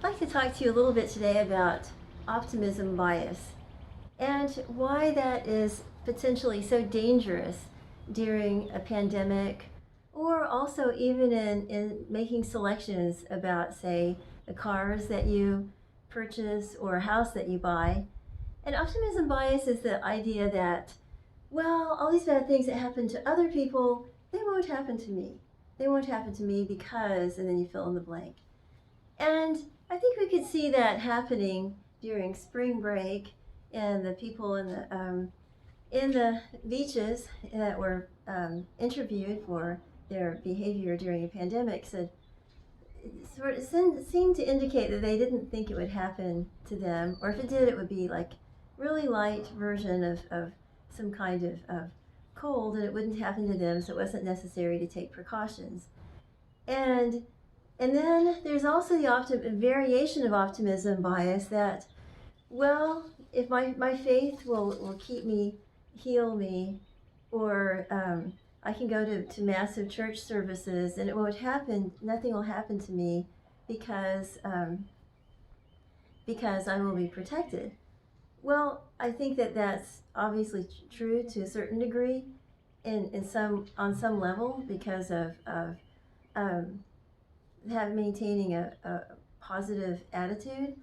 I'd like to talk to you a little bit today about optimism bias and why that is potentially so dangerous during a pandemic, or also even in making selections about, say, the cars that you purchase or a house that you buy. And optimism bias is the idea that, well, all these bad things that happen to other people, they won't happen to me. They won't happen to me because, and then you fill in the blank. And I think we could see that happening during spring break, and the people in the beaches that were interviewed for their behavior during a pandemic said, sort of seemed to indicate that they didn't think it would happen to them, or if it did, it would be like really light version of some kind of cold, and it wouldn't happen to them, so it wasn't necessary to take precautions. And then there's also the variation of optimism bias that, well, if my faith will keep me, heal me, or I can go to massive church services and it won't happen, nothing will happen to me because I will be protected. Well, I think that that's obviously true to a certain degree on some level because of maintaining a positive attitude.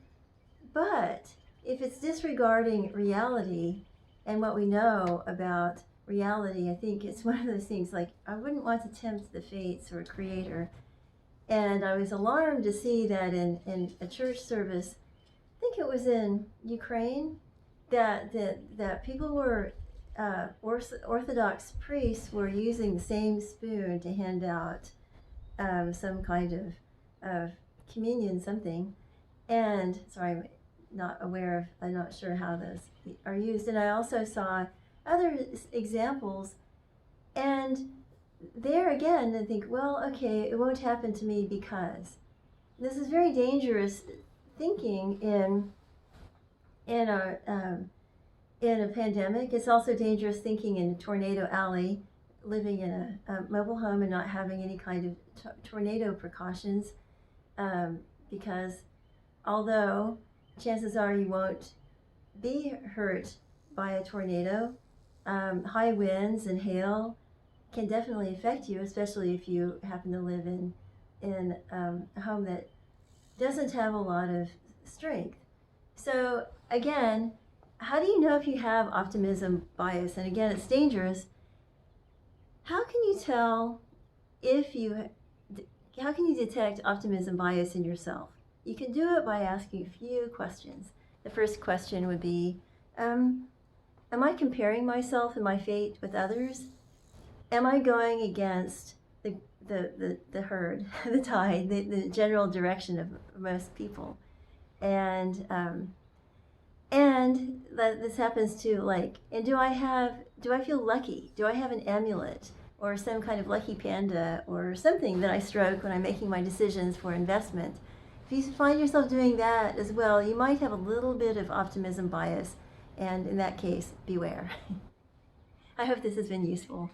But if it's disregarding reality and what we know about reality, I think it's one of those things like I wouldn't want to tempt the fates or creator. And I was alarmed to see that in a church service, I think it was in Ukraine, that people were, Orthodox priests were using the same spoon to hand out some kind of communion something. And sorry, I'm not sure how those are used. And I also saw other examples, and there again I think, well, okay, it won't happen to me because. This is very dangerous thinking in a pandemic. It's also dangerous thinking in a tornado alley, living in a mobile home and not having any kind of tornado precautions, because although chances are you won't be hurt by a tornado, high winds and hail can definitely affect you, especially if you happen to live in a home that doesn't have a lot of strength. So again, how do you know if you have optimism bias? And again, it's dangerous. How can you tell how can you detect optimism bias in yourself? You can do it by asking a few questions. The first question would be, am I comparing myself and my fate with others? Am I going against the herd, the tide, the general direction of most people? And this happens to and do I feel lucky? Do I have an amulet or some kind of lucky panda or something that I stroke when I'm making my decisions for investment? If you find yourself doing that as well, you might have a little bit of optimism bias, and in that case, beware. I hope this has been useful.